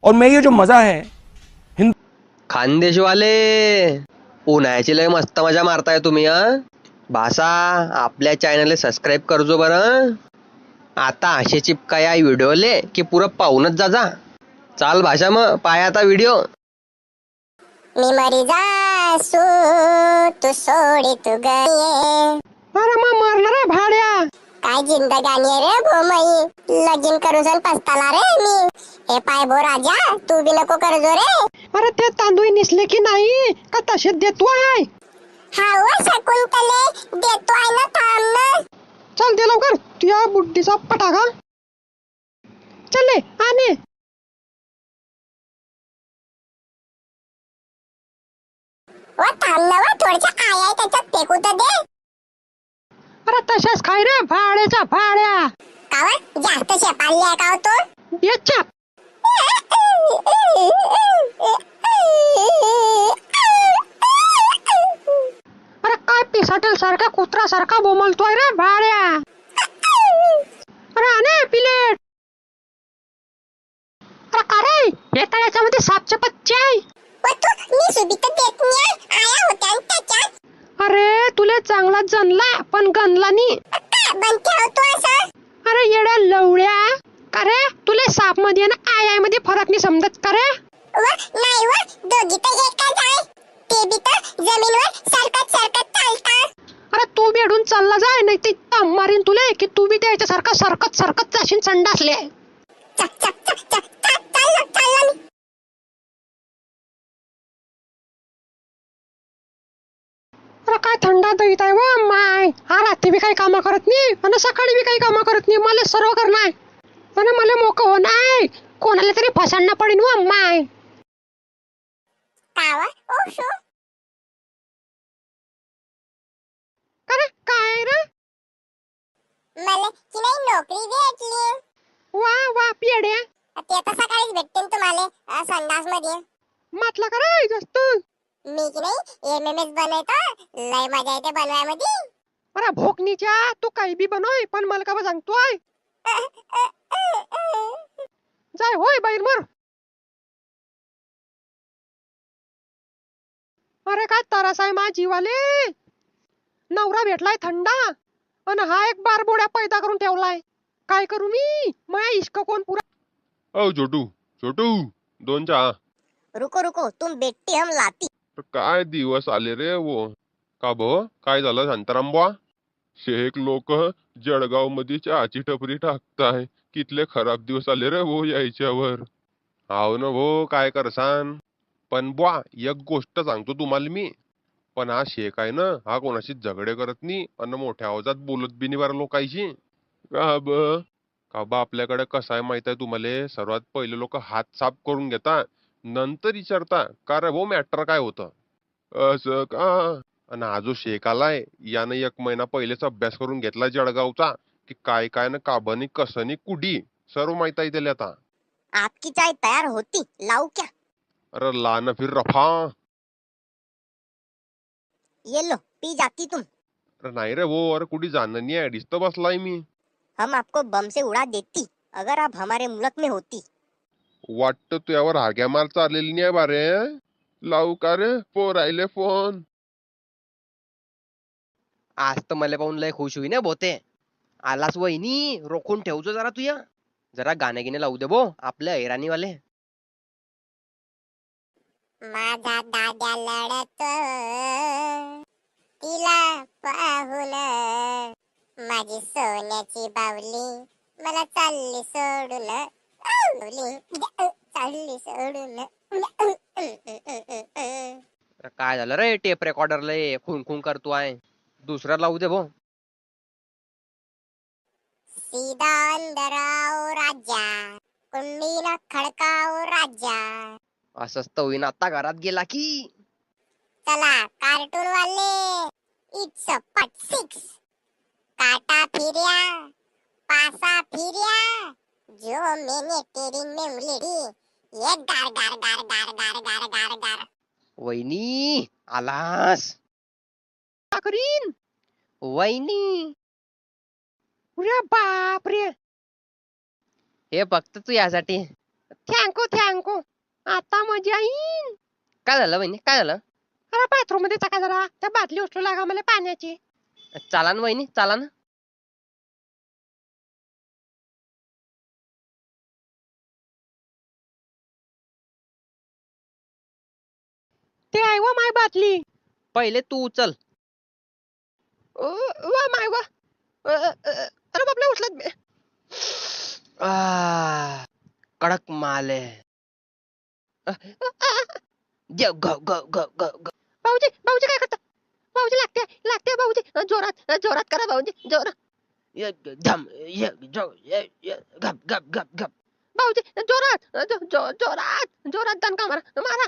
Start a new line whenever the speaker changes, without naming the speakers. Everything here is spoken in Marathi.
और मैं ये जो मजा है
खानदेशवाले उन्हाळ्याची लय मस्त मजा मारताय तुम्ही भाषा आपल्या चॅनल सबस्क्राईब करजो बरं. आता असे चिपका या व्हिडिओले की पुरं पाहूनच जा. चाल भाषा मग पाय आता व्हिडिओ.
मी मरी जासू तू सोडी तू गये.
अरे मग मरणार आहे भाड्या.
काय जिंदगानी आहे रे भोमई, लगीन करूसन पस्ताला रे मी. हे पाय भो राजा, तू बी नको करजो रे.
अरे ते तांदूळ निसले की नाही का तसे देतो आहे.
हा व शकुंतले देतो आहे ना, थांब ना.
चल दे लवकर तुझ्या बुड्डीचा पटाका. चले आने.
व थांब ना व, थोडीशी आय आहे त्याच्यात फेकू तर दे.
अरे तशाच खाय रे भाड्याचा भाड्या.
का व जास्त शेपाळली आहे का हो तू?
याच्या अरे काय पिसाटेल सारखा कुत्रा सारखा बोमलतोय रे भाड्या. अरे आने पिलेट. अरे का रे हे तळ्याच्या मध्ये सापचे पच्चे आहे.
व तू निसुबी तर देत नाही, आया होत्या न त्याच्यात.
अरे तुले चांगला जनला पण गणला नी.
बनते हो तू असं.
अरे येड्या लवड्या, का रे तुले साप मध्ये ना आय मध्ये फरक नाही समजत का रे.
व नाही व, दोघी तर एकच आहे. ते बी तर जमीनवर सरकत सरकत चालतात.
अरे तू बेडून चालला जाय नाही ते मारीन तुले की तू बी त्याच्यासारखा सरकत सरकत जाशील संडासले.
चक चक चक चक चक चाललो मी.
अरे काय थंडा दहीत आहे व माय. हा रात्री बी काही कामं करत नाही आणि सकाळी बी काही कामं करत नाही. मला सर्व करणार आणि मला मोक हो नाही. कोणाला तरी फसांना पडेन व माय.
का व ओ शो.
अरे काय रे.
मला की नाही नोकरी भेटली.
वा वा पियड्या.
ते आता सकाळीच भेटते न तुम्हाला संडास मध्ये.
म्हटलं का रे जास्त.
मी की नाही एमएमएस बनवतो, लय मजा येते बनवायमध्ये.
अरे भोकनीच्या तू काही बी बनवय पण मला का सांगतोय. जाय होय बाहेर मर. अरे काय तरस आहे मा जीवाले. नवरा भेटलाय थंडा आणि हा एक बारबोड्या पैदा करून ठेवलाय. काय करू मी, माया इश्क कोण पुरा.
ओ छोटू छोटू, 2 चहा.
रुको रुको, तुम बेटी हम लाती.
काय दिवस आले रे वो. का भो काय झालं शांताराम? शेख लोक जळगाव मध्ये चहाची टपरी टाकताय. कितले खराब दिवस आले रे वो यायच्यावर. हाव ना भो, काय करसान. पण बुवा एक गोष्ट सांगतो तुम्हाला मी. पण हा शेख आहे ना, हा कोणाशी झगडे करत नाही आणि मोठ्या आवाजात बोलत बी नाही बरं लोकांशी. का बा आपल्याकडे कसं आहे माहित आहे तुम्हाला. सर्वात पहिले लोक हात साफ करून घेता, नंतर विचारता का रे भाऊ मॅटर काय होतं. असं का. आणि हा जो शेख आलाय यानं 1 महिना पहिलेच अभ्यास करून घेतला जळगावचा की काय काय ना काबनी कसनी कुडी सर्व माहित आहे त्याला आता.
आपकी चाय तयार होती, लाऊ क्या?
अरे ला ना फिर रफा.
ये लो, पी जाती तुम.
अरे नाही रे वो, अरे कुठे जाणं नाही आहे, डिस्टर्ब बसलाय मी.
हम आपको बम से उड़ा देती अगर आप हमारे मुल्क में होती.
वाटतं तुझ्यावर हाग्या मार चाललेली नाही बारे. लावू का रे पोर आले फोन.
आज तर मला पाहून लय खुश होई ना बोते. आलास वहिनी, रोखून ठेवतो जरा तुया. जरा गाणे गिणे लावू दे बो आपल्या ऐराणीवाले.
माझा दाद्या लढत तिला पाहून, माझी सोन्याची बावली मला चालली सोडून. चालली सोडून.
अरे काय झालं रे टेप रेकॉर्डरला खून खून करतो आहे. दुसरा लावू दे भो.
सीधा अंदर आओ राजा, कुंडी न खडकाओ राजा.
असंच तर होईन आता घरात गेला की.
चला कार्टून वाले, इट्स अ पार्ट 6. काटा फिर्या, पासा फिर्या, जो मैंने तेरी मेमोरी दी, ये गार गार गार गार गार गार गार गार.
वहिनी आलास. का करीन वहिनी. अरे बाप रे. हे फक्त तू यासाठी
थँकू थँकू. आता मजा येईन.
काय झालं वहिनी, काय झालं?
अरे बाथरूम मध्ये चका जरा त्या बाटली उचलू लागा मला पाण्याची.
चाला ना वहिनी, चाला ना.
ते आहे व माय बाटली.
पहिले तू उचल.
वा माय वा. अरे बापले उचलत मी.
कडक माल आहे. ग ग ग ग ग ग.
भाऊजी भाऊजी काय करता? भाऊजी लागते लागते भाऊजी. जोरात जोरात करा भाऊजी जोरात.
य धम य जो य य गप गप गप गप.
भाऊजी जोरात जोरात जोरात दणका मारा मारा